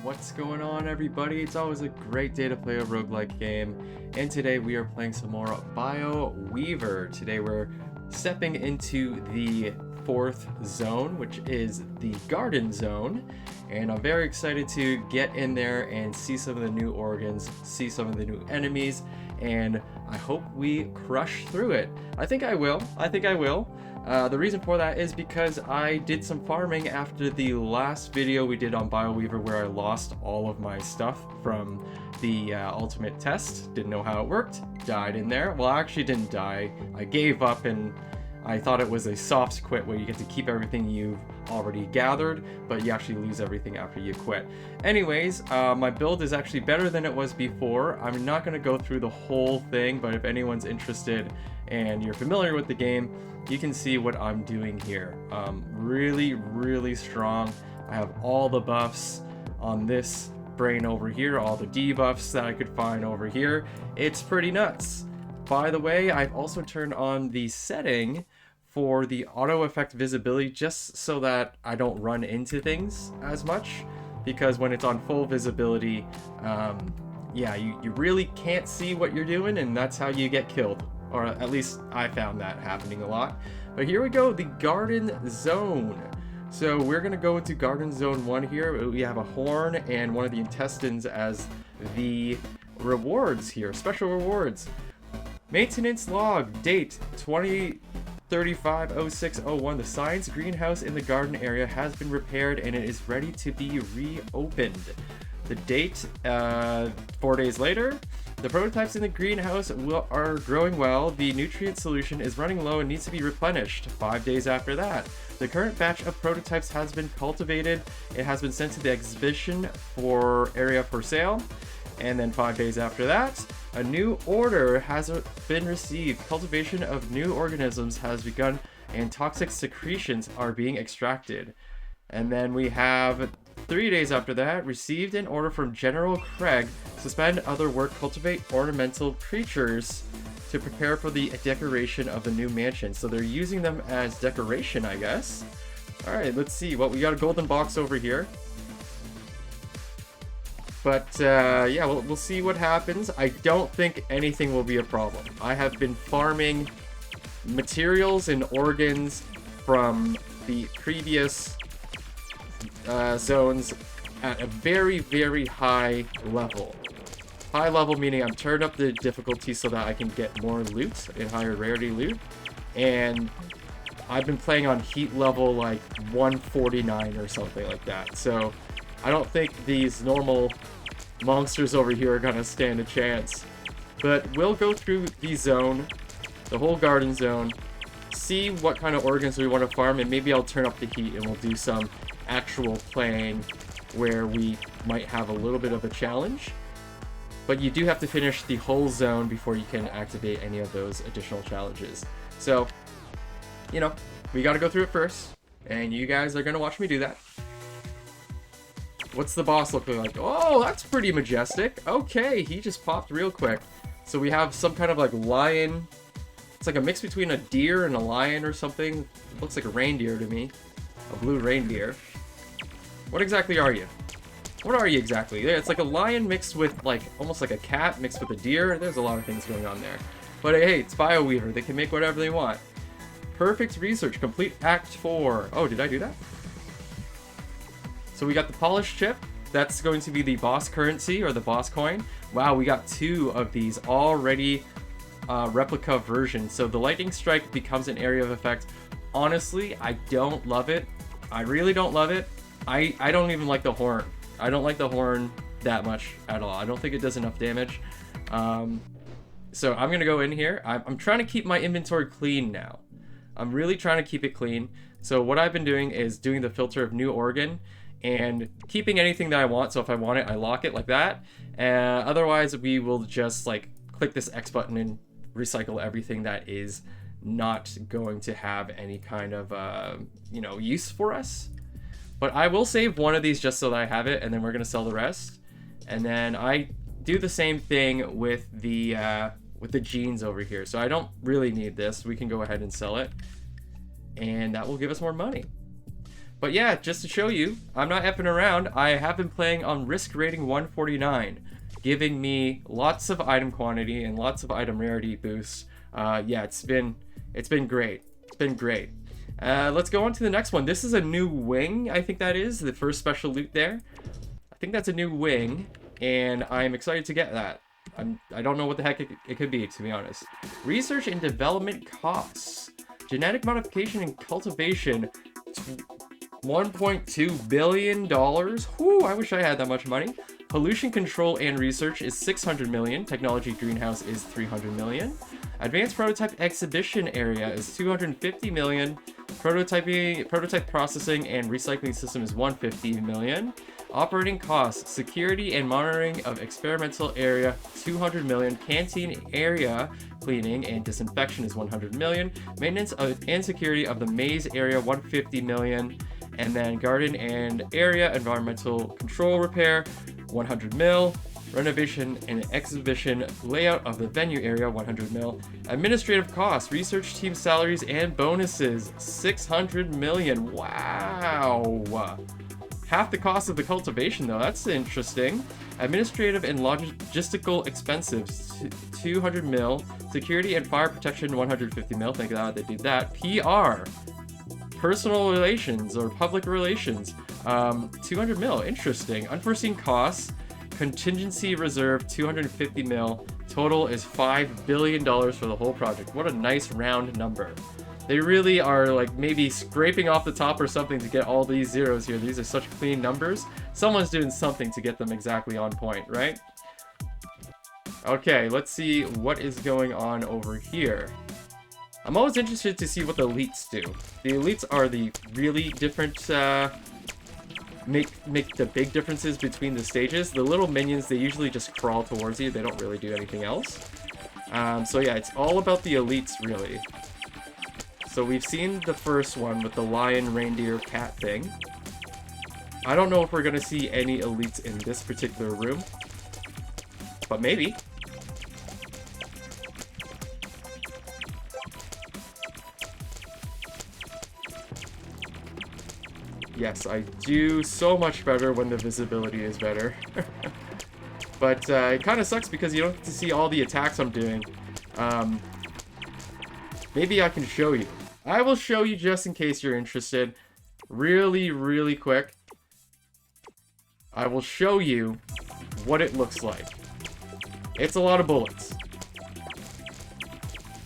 What's going on, everybody? It's always a great day to play a roguelike game, and today we are playing some more Bioweaver. Today we're stepping into the fourth zone, which is the garden zone, and I'm very excited to get in there and see some of the new organs, see some of the new enemies, and I hope we crush through it. I think I will. The reason for that is because I did some farming after the last video we did on Bioweaver where I lost all of my stuff from the ultimate test. Didn't know how it worked, died in there. Well, I actually didn't die. I gave up and I thought it was a soft quit where you get to keep everything you've already gathered, but you actually lose everything after you quit. Anyways, my build is actually better than it was before. I'm not going to go through the whole thing, but if anyone's interested and you're familiar with the game, you can see what I'm doing here. Really strong. I have all the buffs on this brain over here, all the debuffs that I could find over here. It's pretty nuts. By the way, I've also turned on the setting for the auto effect visibility just so that I don't run into things as much, because when it's on full visibility, yeah, you really can't see what you're doing, and that's how you get killed. Or at least I found that happening a lot. But here we go, the garden zone. So we're gonna go into garden zone 1 here. We have a horn and one of the intestines as the rewards here, special rewards. Maintenance log, date 2035-06-01. The science greenhouse in the garden area has been repaired and it is ready to be reopened. The date, 4 days later. The prototypes in the greenhouse are growing well. The nutrient solution is running low and needs to be replenished. 5 days after that. The current batch of prototypes has been cultivated. It has been sent to the exhibition for area for sale. And then 5 days after that, a new order has been received. Cultivation of new organisms has begun and toxic secretions are being extracted. And then we have 3 days after that, received an order from General Craig. Suspend other work, cultivate ornamental creatures to prepare for the decoration of the new mansion. So they're using them as decoration, I guess. Alright, let's see. Well, we got a golden box over here. But, yeah, we'll see what happens. I don't think anything will be a problem. I have been farming materials and organs from the previous zones at a very high level. High level meaning I'm turned up the difficulty so that I can get more loot and higher rarity loot. And I've been playing on heat level like 149 or something like that. So I don't think these normal monsters over here are gonna stand a chance. But we'll go through the zone, the whole garden zone, see what kind of organs we want to farm, and maybe I'll turn up the heat and we'll do some actual playing where we might have a little bit of a challenge. But you do have to finish the whole zone before you can activate any of those additional challenges. So, you know, we gotta go through it first, and you guys are gonna watch me do that. What's the boss looking like? Oh, that's pretty majestic. Okay, he just popped real quick. So we have some kind of like lion. It's like a mix between a deer and a lion or something. It looks like a reindeer to me. A blue reindeer. What exactly are you? What are you exactly? It's like a lion mixed with like almost like a cat mixed with a deer. There's a lot of things going on there. But hey, it's Bioweaver. They can make whatever they want. Perfect research. Complete Act 4. Oh, did I do that? So we got the polished chip. That's going to be the boss currency or the boss coin. Wow, we got 2 of these already replica versions. So the lightning strike becomes an area of effect. Honestly, I don't love it. I really don't love it. I don't even like the horn. I don't like the horn that much at all. I don't think it does enough damage. So I'm gonna go in here. I'm trying to keep my inventory clean now. I'm really trying to keep it clean. So what I've been doing is doing the filter of new organ and keeping anything that I want. So if I want it, I lock it like that. Otherwise, we will just like click this X button and recycle everything that is not going to have any kind of, you know, use for us. But I will save one of these just so that I have it, and then we're gonna sell the rest. And then I do the same thing with the genes over here. So I don't really need this. We can go ahead and sell it, and that will give us more money. But yeah, just to show you, I'm not effing around. I have been playing on risk rating 149, giving me lots of item quantity and lots of item rarity boosts. Yeah, it's been great. It's been great. Let's go on to the next one. This is a new wing, I think that is. The first special loot there. I think that's a new wing, and I'm excited to get that. I don't know what the heck it could be, to be honest. Research and development costs. Genetic modification and cultivation, $1.2 billion. Whew, I wish I had that much money. Pollution control and research is 600 million. Technology greenhouse is 300 million. Advanced prototype exhibition area is 250 million. Prototype processing and recycling system is 150 million. Operating costs, security and monitoring of experimental area, 200 million. Canteen area cleaning and disinfection is 100 million. Maintenance and security of the maze area, 150 million. And then garden and area environmental control repair, 100 mil. Renovation and exhibition layout of the venue area, 100 mil. Administrative costs, research team salaries and bonuses, 600 million. Wow. Half the cost of the cultivation though, that's interesting. Administrative and logistical expenses, 200 mil. Security and fire protection, 150 mil. Thank God they did that. PR, personal relations or public relations, 200 mil. Interesting. Unforeseen costs, contingency reserve, 250 mil. Total is $5 billion for the whole project. What a nice round number. They really are like maybe scraping off the top or something to get all these zeros here. These are such clean numbers. Someone's doing something to get them exactly on point, right? Okay, let's see what is going on over here. I'm always interested to see what the elites do. The elites are the really different, make the big differences between the stages. The little minions, they usually just crawl towards you. They don't really do anything else. So yeah, it's all about the elites, really. So we've seen the first one with the lion, reindeer, cat thing. I don't know if we're going to see any elites in this particular room. But maybe. Yes, I do so much better when the visibility is better. But it kind of sucks because you don't get to see all the attacks I'm doing. Maybe I can show you. I will show you just in case you're interested. Really, really quick. I will show you what it looks like. It's a lot of bullets.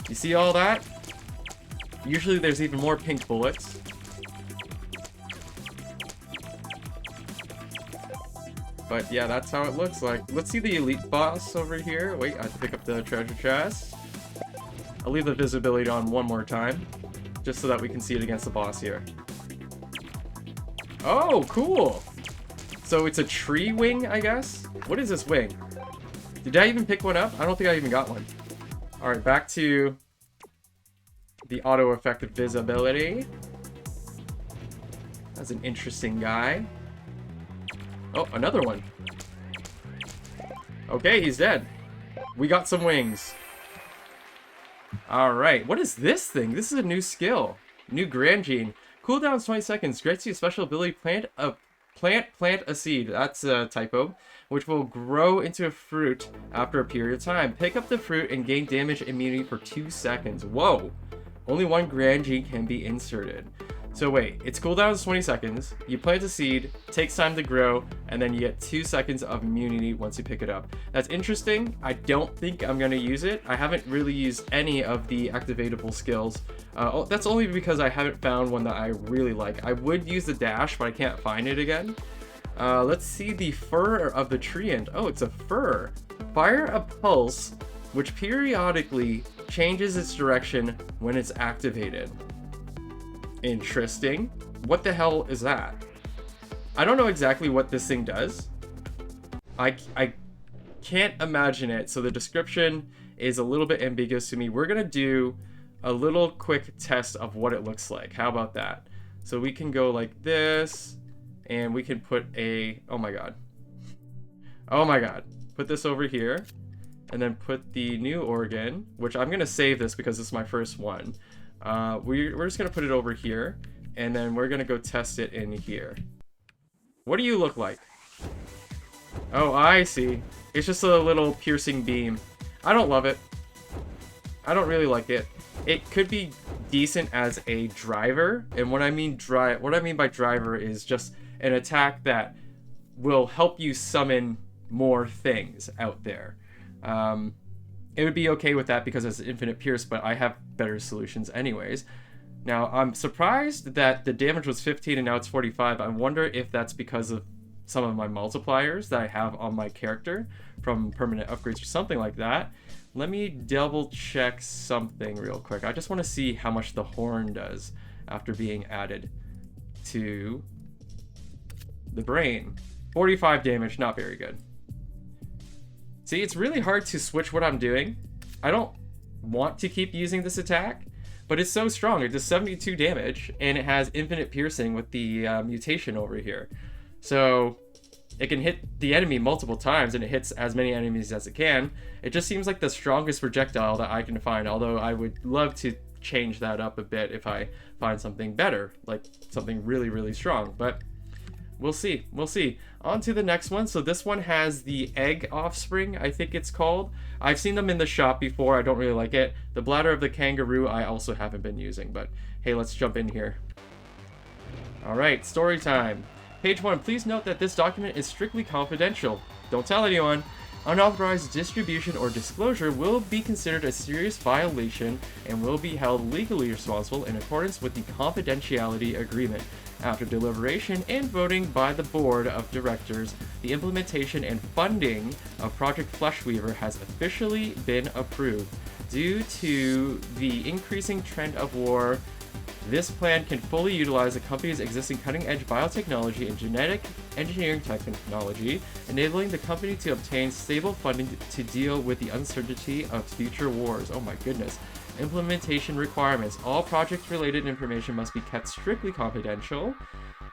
You see all that? Usually there's even more pink bullets. But yeah, that's how it looks like. Let's see the elite boss over here. Wait, I have to pick up the treasure chest. I'll leave the visibility on one more time, just so that we can see it against the boss here. Oh, cool! So it's a tree wing, I guess? What is this wing? Did I even pick one up? I don't think I even got one. Alright, back to the auto-effective visibility. That's an interesting guy. Oh, another one. Okay, he's dead. We got some wings. Alright, what is this thing? This is a new skill. New Grand Gene. Cooldown is 20 seconds. Grants you a special ability, plant a seed. That's a typo. Which will grow into a fruit after a period of time. Pick up the fruit and gain damage immunity for 2 seconds. Whoa! Only one Grand Gene can be inserted. So wait, its cooldown is 20 seconds, you plant a seed, takes time to grow, and then you get 2 seconds of immunity once you pick it up. That's interesting. I don't think I'm going to use it. I haven't really used any of the activatable skills. That's only because I haven't found one that I really like. I would use the dash, but I can't find it again. Let's see the fur of the treant. Oh, it's a fur. Fire a pulse, which periodically changes its direction when it's activated. Interesting. What the hell is that? I don't know exactly what this thing does. I can't imagine it, so the description is a little bit ambiguous to me. We're gonna do a little quick test of what it looks like. How about that? So we can go like this, and we can put a... Oh my god. Oh my god. Put this over here, and then put the new organ, which I'm gonna save this because this is my first one. We're just gonna put it over here, and then we're gonna go test it in here. What do you look like? Oh, I see. It's just a little piercing beam. I don't love it. I don't really like it. It could be decent as a driver, and what I mean by driver is just an attack that will help you summon more things out there. It would be okay with that because it's infinite pierce, but I have better solutions anyways. Now, I'm surprised that the damage was 15 and now it's 45. I wonder if that's because of some of my multipliers that I have on my character from permanent upgrades or something like that. Let me double check something real quick. I just want to see how much the horn does after being added to the brain. 45 damage, not very good. See, it's really hard to switch what I'm doing. I don't want to keep using this attack, but it's so strong. It does 72 damage, and it has infinite piercing with the mutation over here. So it can hit the enemy multiple times, and it hits as many enemies as it can. It just seems like the strongest projectile that I can find, although I would love to change that up a bit if I find something better, like something really, really strong. But we'll see. We'll see. On to the next one. So this one has the egg offspring, I think it's called. I've seen them in the shop before. I don't really like it. The bladder of the kangaroo I also haven't been using, but hey, let's jump in here. All right, story time. Page 1, please note that this document is strictly confidential. Don't tell anyone. Unauthorized distribution or disclosure will be considered a serious violation and will be held legally responsible in accordance with the confidentiality agreement. After deliberation and voting by the board of directors, the implementation and funding of Project Fleshweaver has officially been approved. Due to the increasing trend of war, this plan can fully utilize the company's existing cutting-edge biotechnology and genetic engineering technology, enabling the company to obtain stable funding to deal with the uncertainty of future wars. Oh my goodness. Implementation requirements. All project-related information must be kept strictly confidential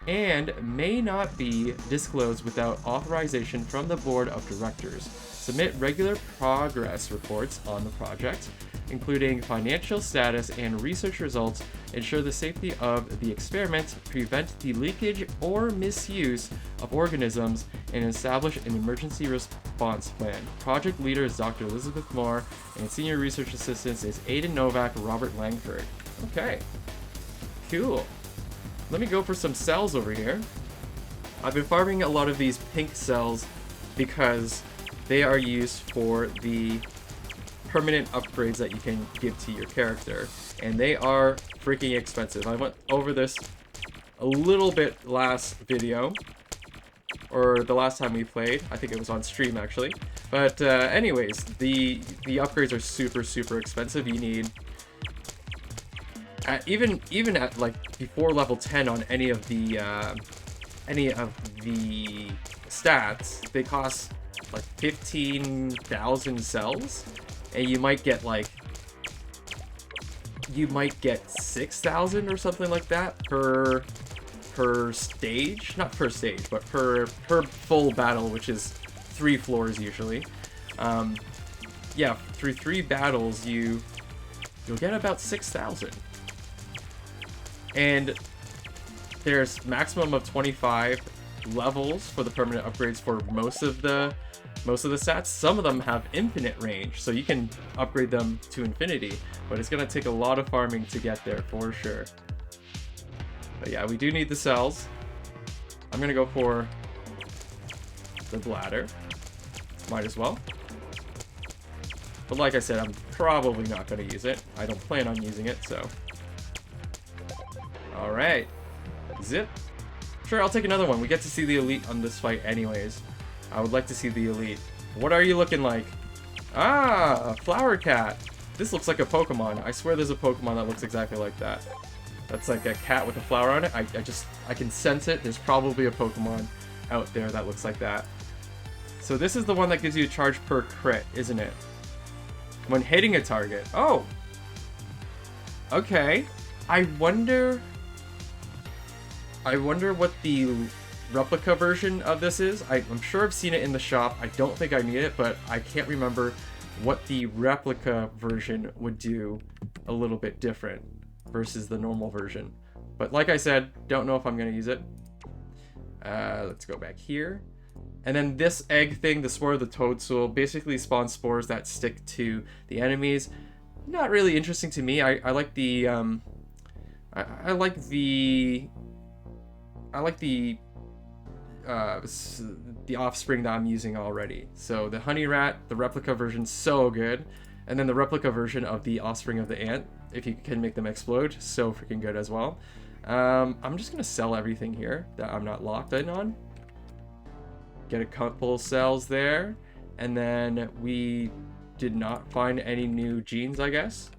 and may not be disclosed without authorization from the board of directors. Submit regular progress reports on the project, including financial status and research results. Ensure the safety of the experiment, prevent the leakage or misuse of organisms, and establish an emergency response plan. Project leader is Dr. Elizabeth Moore, and senior research assistants is Aidan Novak, Robert Langford. Okay, cool. Let me go for some cells over here. I've been farming a lot of these pink cells because they are used for the permanent upgrades that you can give to your character, and they are freaking expensive. I went over this a little bit last video, or the last time we played. I think it was on stream actually. But anyways, the upgrades are super expensive. You need even at like before level 10 on any of the stats, they cost like 15,000 cells, and you might get 6,000 or something like that per stage, not per stage, but per full battle, which is 3 floors usually. Yeah, through 3 battles you'll get about 6,000. And there's maximum of 25 levels for the permanent upgrades for most of the stats. Some of them have infinite range, so you can upgrade them to infinity, but it's gonna take a lot of farming to get there for sure. But yeah, we do need the cells. I'm gonna go for the bladder. Might as well. But like I said, I'm probably not gonna use it. I don't plan on using it, so. Alright. Zip. Sure, I'll take another one. We get to see the elite on this fight anyways. I would like to see the elite. What are you looking like? Ah, a flower cat. This looks like a Pokemon. I swear there's a Pokemon that looks exactly like that. That's like a cat with a flower on it. I can sense it. There's probably a Pokemon out there that looks like that. So this is the one that gives you a charge per crit, isn't it? When hitting a target. Oh! Okay. I wonder what the replica version of this is. I'm sure I've seen it in the shop. I don't think I need it, but I can't remember what the replica version would do a little bit different versus the normal version. But like I said, don't know if I'm going to use it. Let's go back here. And then this egg thing, the spore of the toadstool, basically spawns spores that stick to the enemies. Not really interesting to me. I like the I like the offspring that I'm using already. So the honey rat, the replica version, so good, and then the replica version of the offspring of the ant, if you can make them explode, so freaking good as well. I'm just gonna sell everything here that I'm not locked in on. Get a couple cells there, and then we did not find any new genes, I guess.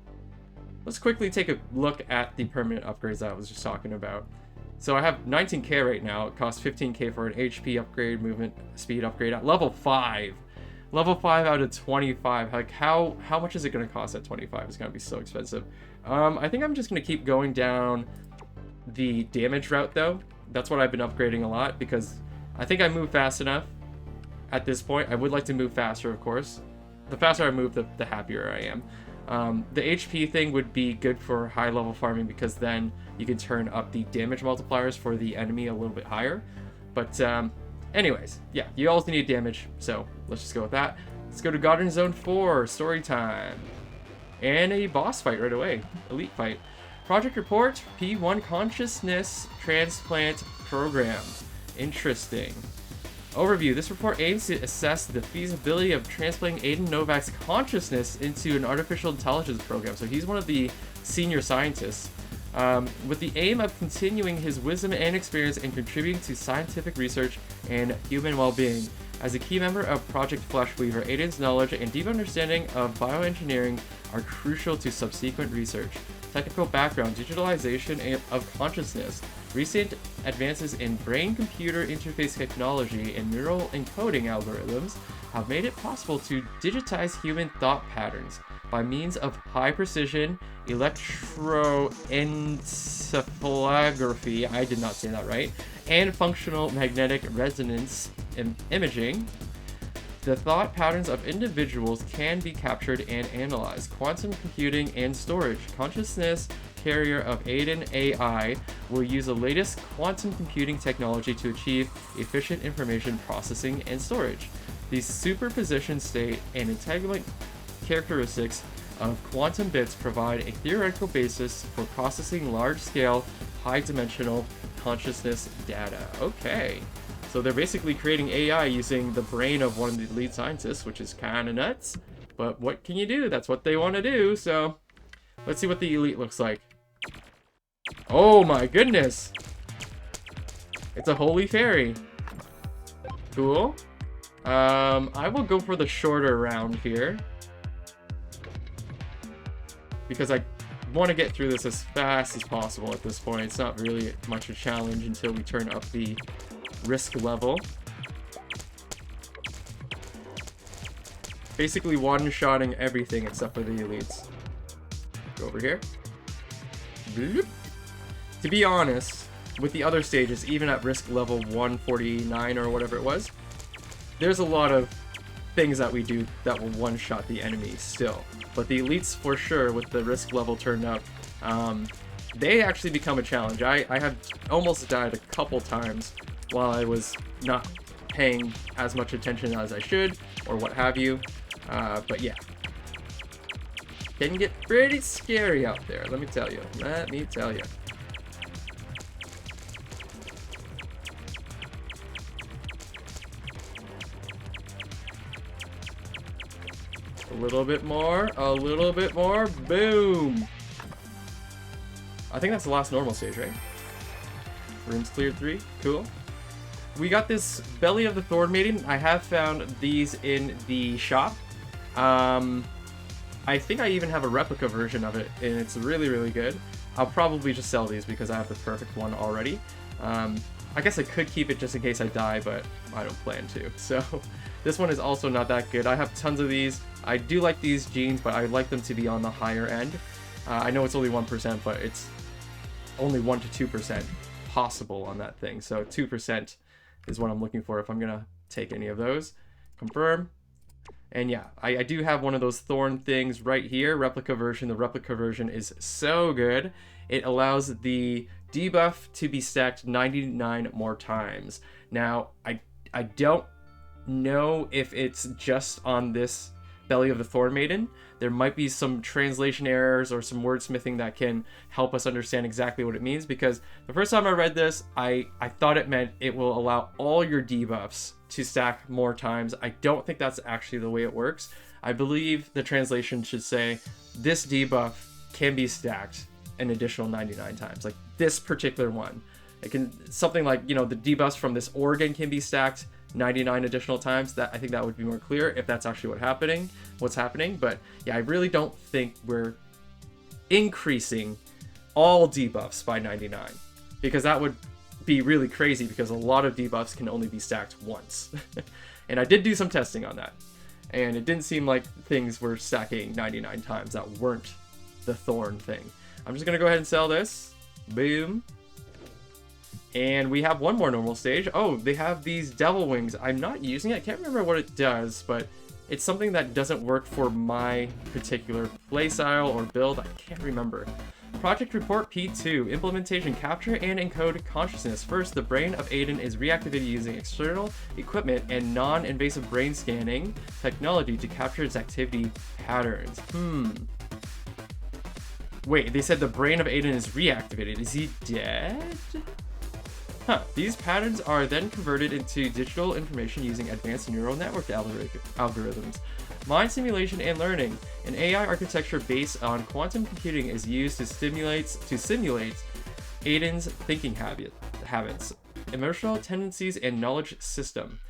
Let's quickly take a look at the permanent upgrades that I was just talking about. So I have 19k right now. It costs 15k for an HP upgrade, movement speed upgrade at level 5. Level 5 out of 25. Like, how much is it going to cost at 25? It's going to be so expensive. I think I'm just going to keep going down the damage route, though. That's what I've been upgrading a lot, because I think I move fast enough at this point. I would like to move faster, of course. The faster I move, the happier I am. The HP thing would be good for high level farming, because then you can turn up the damage multipliers for the enemy a little bit higher. But anyways, yeah, you always need damage, so let's just go with that. Let's go to Garden Zone 4, story time. And a boss fight right away, elite fight. Project report, P1 consciousness transplant program. Interesting. Overview. This report aims to assess the feasibility of transplanting Aiden Novak's consciousness into an artificial intelligence program. So he's one of the senior scientists, with the aim of continuing his wisdom and experience and contributing to scientific research and human well-being. As a key member of Project Weaver, Aiden's knowledge and deep understanding of bioengineering are crucial to subsequent research. Technical background, digitalization of consciousness. Recent advances in brain-computer interface technology and neural encoding algorithms have made it possible to digitize human thought patterns by means of high-precision electroencephalography, I did not say that right, and functional magnetic resonance imaging. The thought patterns of individuals can be captured and analyzed. Quantum computing and storage. Consciousness carrier of Aiden AI will use the latest quantum computing technology to achieve efficient information processing and storage. The superposition state and entanglement characteristics of quantum bits provide a theoretical basis for processing large-scale, high-dimensional consciousness data. Okay. So they're basically creating AI using the brain of one of the lead scientists, which is kind of nuts. But what can you do? That's what they want to do. So let's see what the elite looks like. Oh my goodness! It's a holy fairy. Cool. I will go for the shorter round here, because I want to get through this as fast as possible at this point. It's not really much of a challenge until we turn up the risk level. Basically one-shotting everything except for the elites. Go over here. Bloop. To be honest, with the other stages, even at risk level 149 or whatever it was, there's a lot of things that we do that will one-shot the enemy still. But the elites, for sure, with the risk level turned up, they actually become a challenge. I have almost died a couple times while I was not paying as much attention as I should, or what have you. But yeah. Can get pretty scary out there, let me tell you. Let me tell you. A little bit more, boom! I think that's the last normal stage, right? Rooms cleared 3, cool. We got this Belly of the Thorn Maiden. I have found these in the shop. I think I even have a replica version of it, and it's really, really good. I'll probably just sell these because I have the perfect one already. I guess I could keep it just in case I die, but I don't plan to. So this one is also not that good. I have tons of these. I do like these genes, but I like them to be on the higher end. I know it's only 1%, but it's only 1 to 2% possible on that thing. So 2% is what I'm looking for if I'm gonna take any of those. Confirm. And yeah, I do have one of those thorn things right here, replica version. The replica version is so good. It allows the debuff to be stacked 99 more times. Now, I don't know if it's just on this Belly of the Thorn Maiden. There might be some translation errors or some wordsmithing that can help us understand exactly what it means, because the first time I read this, I thought it meant it will allow all your debuffs to stack more times. I don't think that's actually the way it works. I believe the translation should say this debuff can be stacked an additional 99 times, like this particular one. It can, something like, you know, the debuffs from this organ can be stacked 99 additional times. That, I think that would be more clear if that's actually what's happening. But yeah, I really don't think we're increasing all debuffs by 99, because that would be really crazy, because a lot of debuffs can only be stacked once. And I did do some testing on that, and it didn't seem like things were stacking 99 times that weren't the thorn thing. I'm just gonna go ahead and sell this. Boom. And we have one more normal stage. Oh, they have these devil wings. I'm not using it. I can't remember what it does, but it's something that doesn't work for my particular playstyle or build. I can't remember. Project Report P2. Implementation. Capture and encode consciousness. First, the brain of Aiden is reactivated using external equipment and non-invasive brain scanning technology to capture its activity patterns. Wait, they said the brain of Aiden is reactivated. Is he dead? Huh. These patterns are then converted into digital information using advanced neural network algorithms. Mind simulation and learning. An AI architecture based on quantum computing is used to simulate Aiden's thinking habits, emotional tendencies, and knowledge system.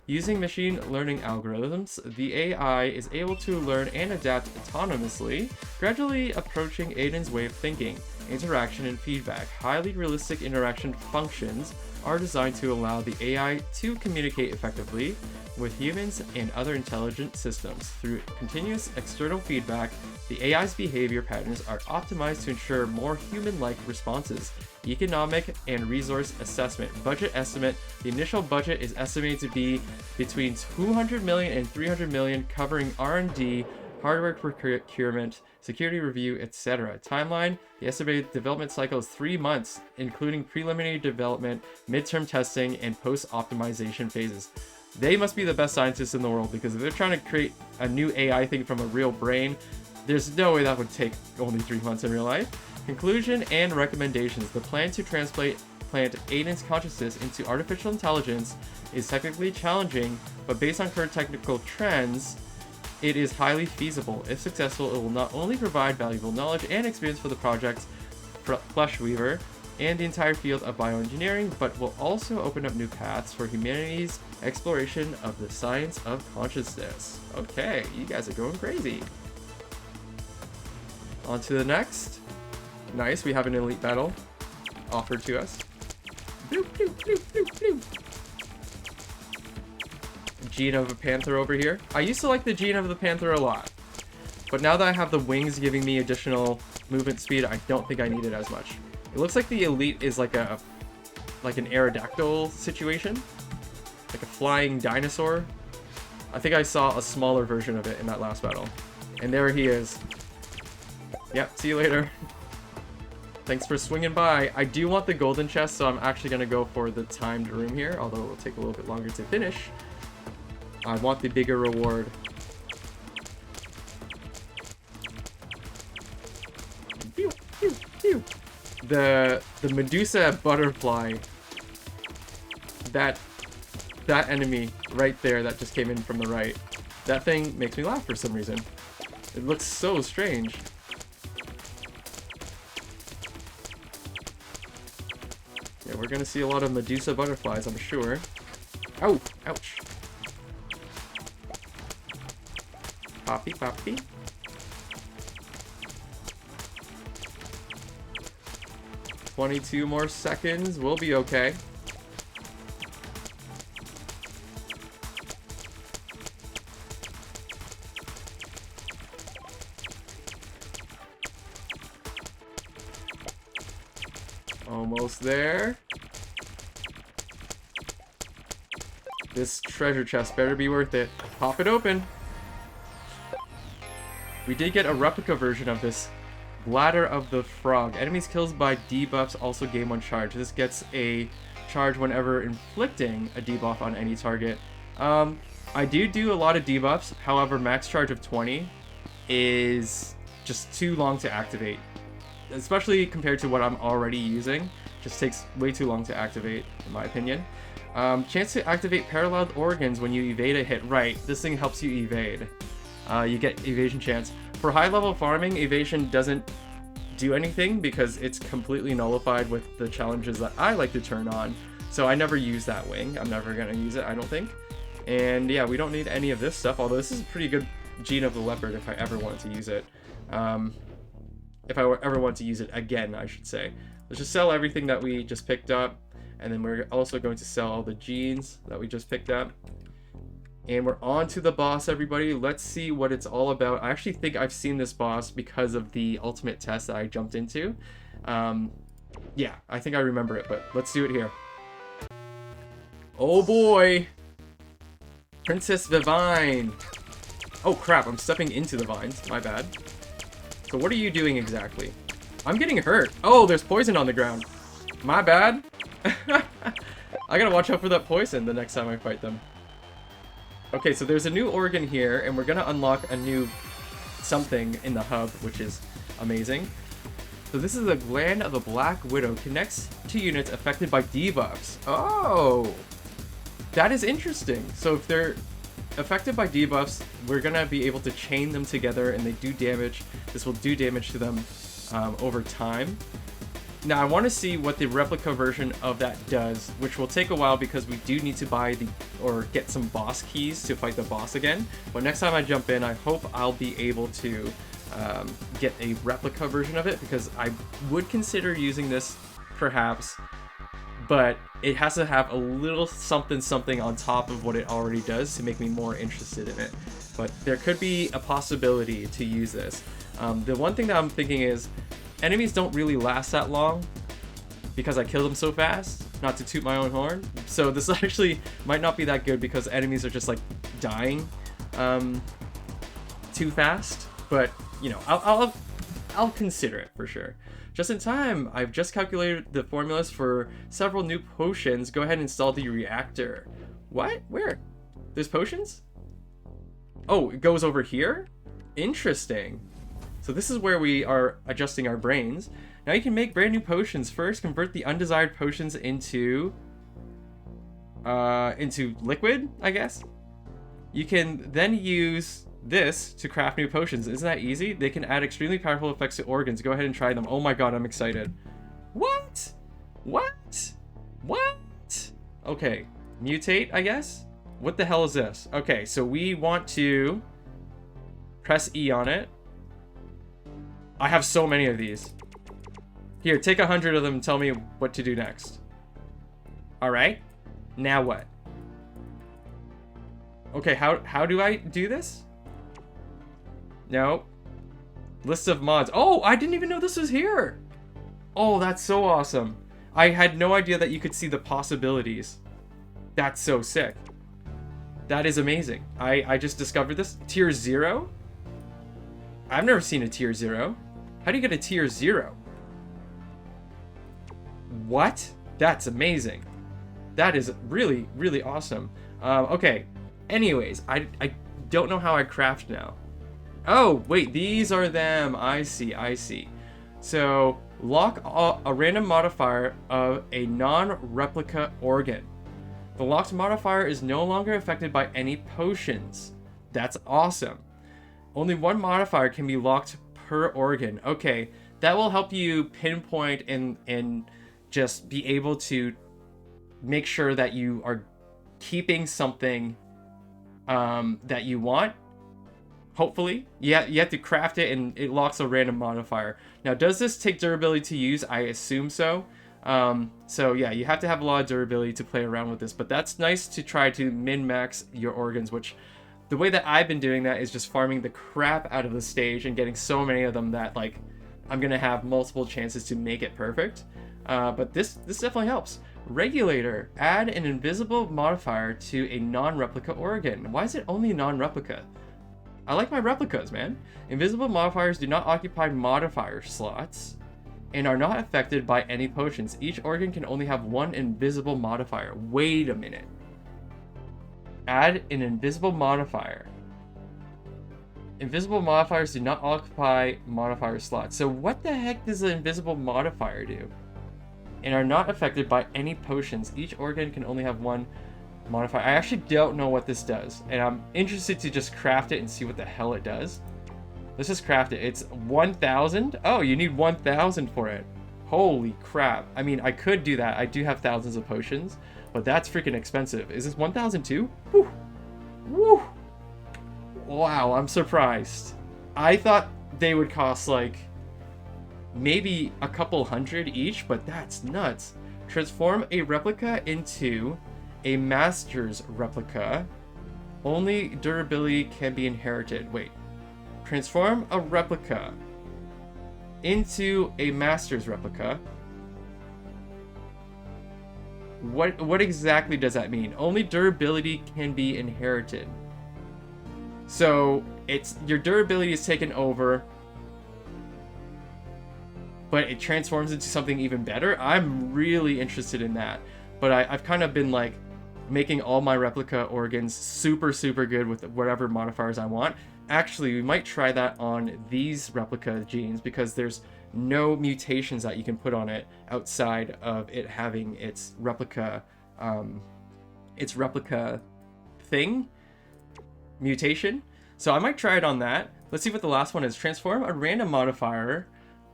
Using machine learning algorithms, the AI is able to learn and adapt autonomously, gradually approaching Aiden's way of thinking. Interaction and feedback. Highly realistic interaction functions are designed to allow the AI to communicate effectively with humans and other intelligent systems. Through continuous external feedback, the AI's behavior patterns are optimized to ensure more human-like responses. Economic and resource assessment. Budget estimate. The initial budget is estimated to be between 200 million and 300 million, covering R&D, hardware procurement, security review, etc. Timeline. The estimated development cycle is 3 months, including preliminary development, midterm testing, and post-optimization phases. They must be the best scientists in the world, because if they're trying to create a new AI thing from a real brain, there's no way that would take only 3 months in real life. Conclusion and recommendations. The plan to plant Aiden's consciousness into artificial intelligence is technically challenging, but based on current technical trends, it is highly feasible. If successful, it will not only provide valuable knowledge and experience for the project's Bioweaver and the entire field of bioengineering, but will also open up new paths for humanity's exploration of the science of consciousness. Okay, you guys are going crazy. On to the next. Nice, we have an elite battle offered to us. Bloop, bloop, bloop, bloop, bloop. Gene of a Panther over here. I used to like the Gene of the Panther a lot, but now that I have the wings giving me additional movement speed, I don't think I need it as much. It looks like the elite is like an Aerodactyl situation, like a flying dinosaur. I think I saw a smaller version of it in that last battle, and there he is. Yep, see you later. Thanks for swinging by. I do want the golden chest, so I'm actually going to go for the timed room here, although it will take a little bit longer to finish. I want the bigger reward. Pew, pew, pew. The Medusa butterfly, that enemy right there that just came in from the right, that thing makes me laugh for some reason. It looks so strange. Yeah, we're gonna see a lot of Medusa butterflies, I'm sure. Oh, ouch. Poppy, poppy. "22 more seconds, we'll be okay." Almost there. This treasure chest better be worth it. Pop it open. We did get a replica version of this Bladder of the Frog. Enemies killed by debuffs also gain 1 charge. This gets a charge whenever inflicting a debuff on any target. I do a lot of debuffs. However, max charge of 20 is just too long to activate. Especially compared to what I'm already using. Just takes way too long to activate, in my opinion. Chance to activate paralleled organs when you evade a hit. Right, this thing helps you evade. You get evasion chance. For high level farming, evasion doesn't do anything because it's completely nullified with the challenges that I like to turn on. So I never use that wing. I'm never going to use it, I don't think. And yeah, we don't need any of this stuff, although this is a pretty good Gene of the Leopard if I ever wanted to use it. If I ever want to use it again, I should say. Let's just sell everything that we just picked up. And then we're also going to sell all the genes that we just picked up. And we're on to the boss, everybody. Let's see what it's all about. I actually think I've seen this boss because of the ultimate test that I jumped into. Yeah, I think I remember it, but let's do it here. Oh boy! Princess Vivine! Oh crap, I'm stepping into the vines. My bad. So what are you doing exactly? I'm getting hurt. Oh, there's poison on the ground. My bad. I gotta watch out for that poison the next time I fight them. Okay, so there's a new organ here, and we're gonna unlock a new something in the hub, which is amazing. So this is the gland of the Black Widow. Connects to units affected by debuffs. Oh! That is interesting. So if they're affected by debuffs, we're gonna be able to chain them together, and they do damage. This will do damage to them over time. Now I want to see what the replica version of that does, which will take a while because we do need to buy or get some boss keys to fight the boss again. But next time I jump in, I hope I'll be able to get a replica version of it, because I would consider using this perhaps, but it has to have a little something on top of what it already does to make me more interested in it. But there could be a possibility to use this. The one thing that I'm thinking is, enemies don't really last that long because I kill them so fast, not to toot my own horn. So this actually might not be that good because enemies are just like dying too fast. But you know, I'll consider it for sure. Just in time, I've just calculated the formulas for several new potions. Go ahead and install the reactor. What? Where? There's potions? Oh, it goes over here? Interesting. So this is where we are adjusting our brains. Now you can make brand new potions. First, convert the undesired potions into liquid, I guess. You can then use this to craft new potions. Isn't that easy? They can add extremely powerful effects to organs. Go ahead and try them. Oh my god, I'm excited. What? What? What? Okay, mutate, I guess? What the hell is this? Okay, so we want to press E on it. I have so many of these. Here, take 100 of them and tell me what to do next. Alright. Now what? Okay, how do I do this? No. List of mods. Oh, I didn't even know this was here. Oh, that's so awesome. I had no idea that you could see the possibilities. That's so sick. That is amazing. I just discovered this. Tier 0? I've never seen a tier 0. How do you get a tier 0? What? That's amazing. That is really, really awesome. Okay. Anyways, I don't know how I craft now. Oh, wait, these are them. I see. So, lock a random modifier of a non-replica organ. The locked modifier is no longer affected by any potions. That's awesome. Only one modifier can be locked per organ. Okay, that will help you pinpoint and just be able to make sure that you are keeping something that you want. Hopefully. You have to craft it and it locks a random modifier. Now, does this take durability to use? I assume so. So yeah, you have to have a lot of durability to play around with this, but that's nice to try to min-max your organs, which the way that I've been doing that is just farming the crap out of the stage and getting so many of them that like I'm gonna have multiple chances to make it perfect. But this definitely helps. Regulator. Add an invisible modifier to a non-replica organ. Why is it only non-replica? I like my replicas, man. Invisible modifiers do not occupy modifier slots and are not affected by any potions. Each organ can only have one invisible modifier. Wait a minute. Add an invisible modifier. Invisible modifiers do not occupy modifier slots. So what the heck does the invisible modifier do? And are not affected by any potions. Each organ can only have one modifier. I actually don't know what this does, and I'm interested to just craft it and see what the hell it does. Let's just craft it. It's 1,000. Oh, you need 1,000 for it. Holy crap. I mean, I could do that. I do have thousands of potions, but that's freaking expensive. Is this 1,002? Woo! Woo! Wow, I'm surprised. I thought they would cost like maybe a couple hundred each, but that's nuts. Transform a replica into a master's replica. Only durability can be inherited. Wait. Transform a replica into a master's replica. What exactly does that mean? Only durability can be inherited. So it's your durability is taken over, but it transforms into something even better. I'm really interested in that. But I've kind of been like making all my replica organs super good with whatever modifiers I want. Actually, we might try that on these replica genes because there's no mutations that you can put on it outside of it having its replica thing mutation. So I might try it on that. Let's see what the last one is. Transform a random modifier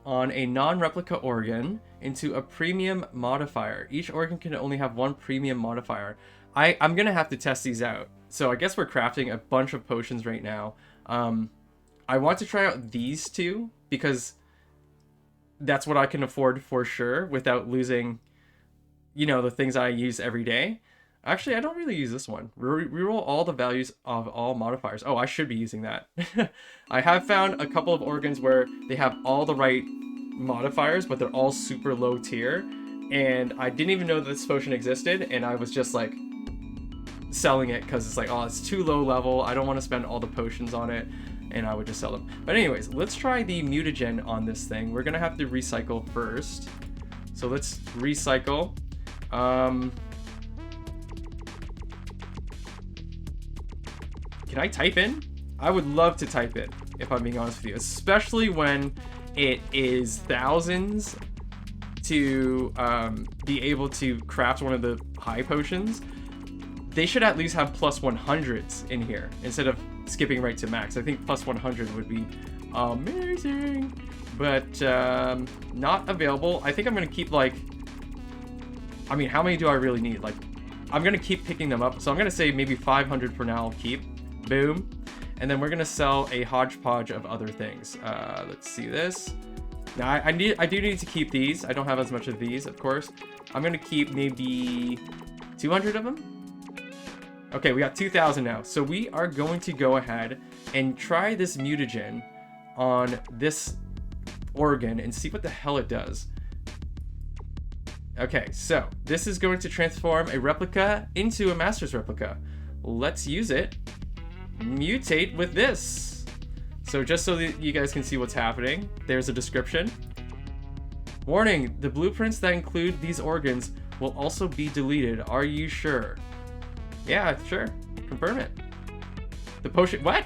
on a non-replica organ into a premium modifier. Each organ can only have one premium modifier. I'm gonna have to test these out. So I guess we're crafting a bunch of potions right now. I want to try out these two because that's what I can afford for sure without losing, you know, the things I use every day. Actually, I don't really use this one. Reroll all the values of all modifiers. Oh, I should be using that. I have found a couple of organs where they have all the right modifiers, but they're all super low tier. And I didn't even know that this potion existed, and I was just like selling it because it's like, oh, it's too low level. I don't want to spend all the potions on it, and I would just sell them. But anyways, let's try the mutagen on this thing. We're gonna have to recycle first. So let's recycle. Can I type in? I would love to type in, if I'm being honest with you, especially when it is thousands to be able to craft one of the high potions. They should at least have plus 100s in here instead of skipping right to max. I think plus 100 would be amazing, but not available. I think I'm gonna keep like, I mean, how many do I really need? Like, I'm gonna keep picking them up. So I'm gonna say maybe 500 for now, I'll keep. Boom. And then we're gonna sell a hodgepodge of other things. Let's see this. Now I do need to keep these. I don't have as much of these, of course. I'm gonna keep maybe 200 of them. Okay, we got 2,000 now. So we are going to go ahead and try this mutagen on this organ and see what the hell it does. Okay, so this is going to transform a replica into a master's replica. Let's use it. Mutate with this. So just so that you guys can see what's happening, there's a description. Warning, the blueprints that include these organs will also be deleted. Are you sure? Yeah, sure. Confirm it. The potion, what?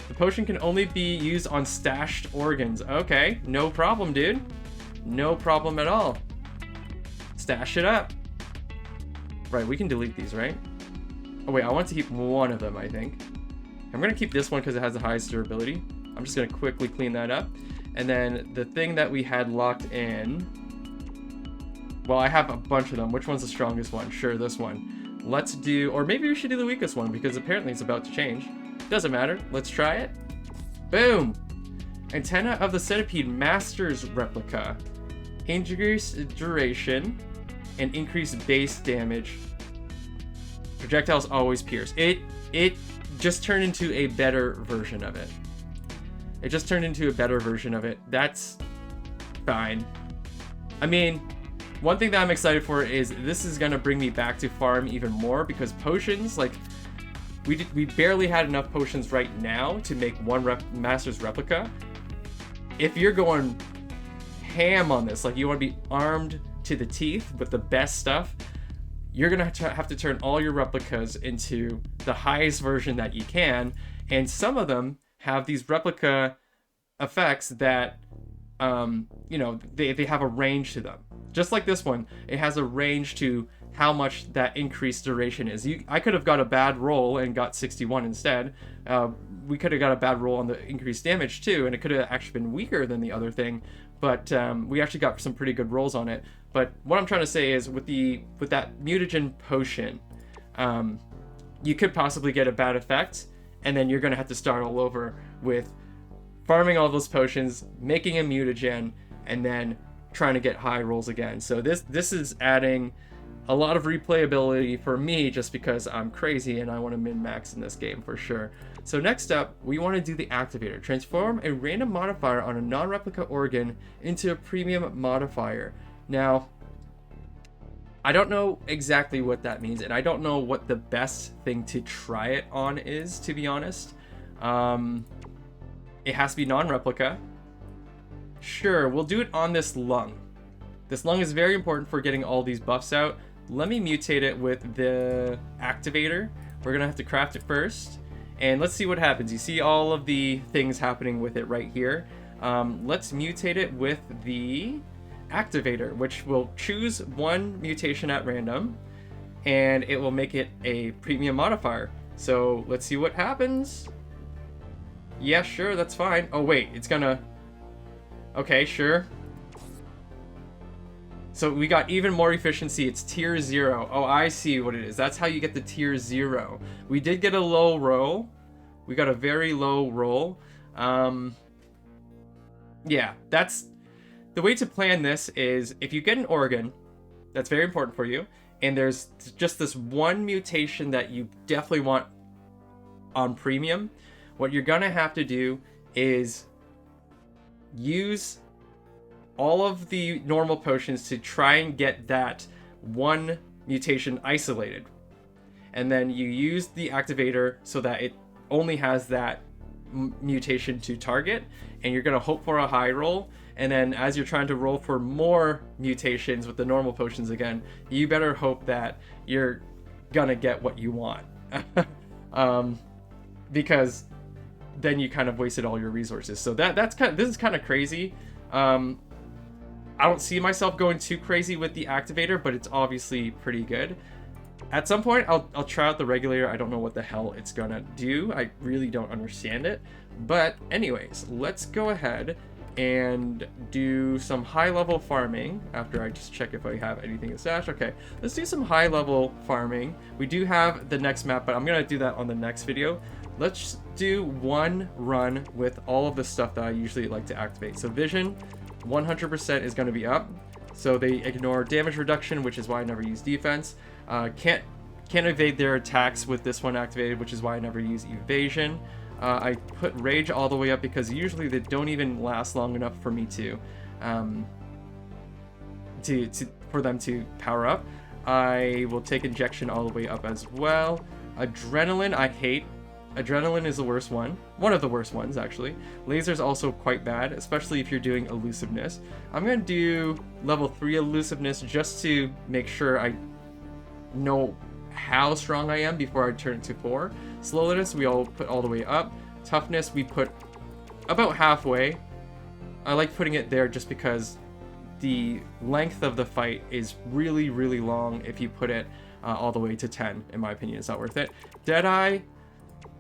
The potion can only be used on stashed organs. Okay, no problem, dude. No problem at all. Stash it up. Right, we can delete these, right? Oh wait, I want to keep one of them, I think. I'm gonna keep this one because it has the highest durability. I'm just gonna quickly clean that up. And then the thing that we had locked in, well, I have a bunch of them. Which one's the strongest one? Sure, this one. Let's do, or maybe we should do the weakest one because apparently it's about to change. Doesn't matter, let's try it. Boom! Antenna of the Centipede Master's Replica. Increase duration and increase base damage. Projectiles always pierce. It just turned into a better version of it. It just turned into a better version of it. That's fine. I mean, one thing that I'm excited for is this is gonna bring me back to farm even more because potions, like, we barely had enough potions right now to make one master's replica. If you're going ham on this, like you want to be armed to the teeth with the best stuff, you're gonna have to turn all your replicas into the highest version that you can, and some of them have these replica effects that you know, they have a range to them. Just like this one, it has a range to how much that increased duration is. I could have got a bad roll and got 61 instead. We could have got a bad roll on the increased damage too, and it could have actually been weaker than the other thing, but we actually got some pretty good rolls on it. But what I'm trying to say is with that mutagen potion, you could possibly get a bad effect, and then you're going to have to start all over with farming all those potions, making a mutagen, and then trying to get high rolls again. So this is adding a lot of replayability for me, just because I'm crazy and I want to min-max in this game for sure. So next up, we want to do the activator. Transform a random modifier on a non-replica organ into a premium modifier. Now, I don't know exactly what that means, and I don't know what the best thing to try it on is, to be honest. It has to be non-replica. Sure, we'll do it on this lung. This lung is very important for getting all these buffs out. Let me mutate it with the activator. We're gonna have to craft it first, and let's see what happens. You see all of the things happening with it right here. Let's mutate it with the activator, which will choose one mutation at random, and it will make it a premium modifier. So let's see what happens. Yeah, sure, that's fine. Oh wait, it's gonna... Okay, sure. So we got even more efficiency. It's tier 0. Oh, I see what it is. That's how you get the tier 0. We did get a low roll. We got a very low roll. Yeah, that's... The way to plan this is if you get an organ, that's very important for you, and there's just this one mutation that you definitely want on premium, what you're gonna have to do is use all of the normal potions to try and get that one mutation isolated. And then you use the activator so that it only has that mutation to target, and you're going to hope for a high roll. And then as you're trying to roll for more mutations with the normal potions again, you better hope that you're going to get what you want. Because then you kind of wasted all your resources. So this is kind of crazy. I don't see myself going too crazy with the activator, but it's obviously pretty good. At some point, I'll try out the regulator. I don't know what the hell it's gonna do. I really don't understand it. But anyways, let's go ahead and do some high-level farming after I just check if I have anything in stash. Okay, let's do some high-level farming. We do have the next map, but I'm gonna do that on the next video. Let's do one run with all of the stuff that I usually like to activate. So vision, 100% is going to be up. So they ignore damage reduction, which is why I never use defense. Can't evade their attacks with this one activated, which is why I never use evasion. I put rage all the way up because usually they don't even last long enough for me to for them to power up. I will take injection all the way up as well. Adrenaline, I hate. Adrenaline is the worst one. One of the worst ones, actually. Laser's also quite bad, especially if you're doing elusiveness. I'm going to do level 3 elusiveness just to make sure I know how strong I am before I turn it to 4. Slowness, we all put all the way up. Toughness, we put about halfway. I like putting it there just because the length of the fight is really, really long if you put it all the way to 10. In my opinion, it's not worth it. Deadeye,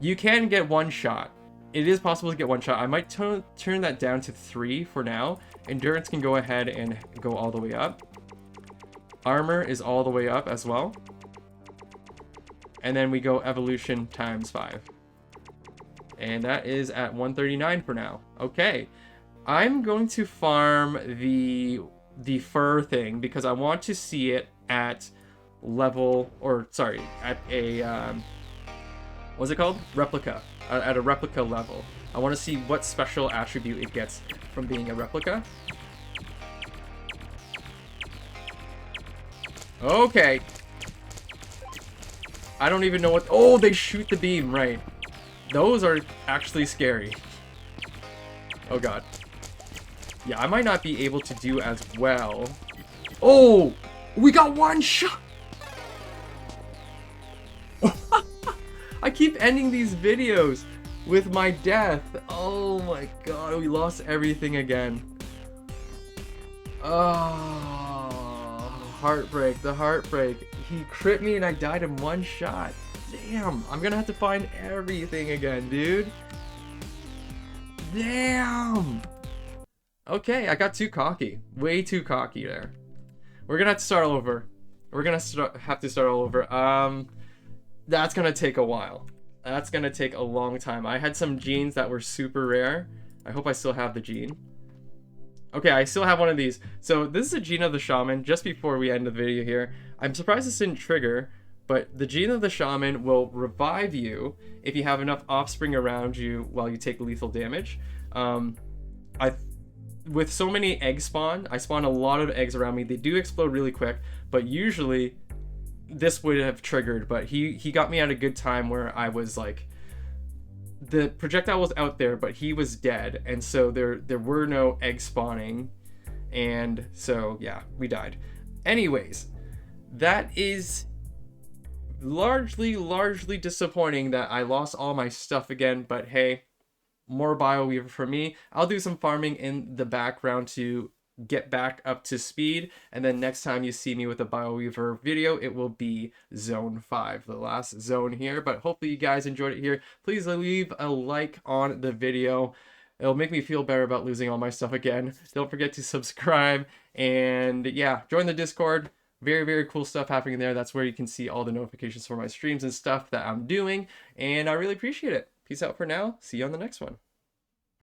you can get one shot. It is possible to get one shot. I might turn that down to 3 for now. Endurance can go ahead and go all the way up. Armor is all the way up as well. And then we go evolution times 5. And that is at 139 for now. Okay. I'm going to farm the fur thing because I want to see it at level, or sorry, at a what's it called? Replica. At a replica level. I want to see what special attribute it gets from being a replica. Okay. I don't even know what... Oh, they shoot the beam, right. Those are actually scary. Oh, God. Yeah, I might not be able to do as well. Oh! We got one shot! I keep ending these videos with my death. Oh my god, we lost everything again. Oh, heartbreak, the heartbreak. He crit me and I died in one shot. Damn, I'm gonna have to find everything again, dude. Damn. Okay, I got too cocky. Way too cocky there. We're gonna have to start all over. We're gonna have to start all over. That's gonna take a while. That's gonna take a long time. I had some genes that were super rare. I hope I still have the gene. Okay, I still have one of these. So this is a gene of the shaman, just before we end the video here. I'm surprised this didn't trigger, but the gene of the shaman will revive you if you have enough offspring around you while you take lethal damage. With so many eggs spawn, I spawn a lot of eggs around me. They do explode really quick, but usually this would have triggered, but he got me at a good time where I was like, the projectile was out there, but he was dead, and so there were no eggs spawning, and so yeah, we died. Anyways, that is largely disappointing that I lost all my stuff again, but hey, more Bioweaver for me. I'll do some farming in the background to get back up to speed, and then next time you see me with a Bioweaver video, it will be zone 5, the last zone here. But hopefully you guys enjoyed it here. Please leave a like on the video. It'll make me feel better about losing all my stuff again. Don't forget to subscribe, and yeah, join the Discord. Very cool stuff happening there. That's where you can see all the notifications for my streams and stuff that I'm doing, and I really appreciate it. Peace out for now. See you on the next one.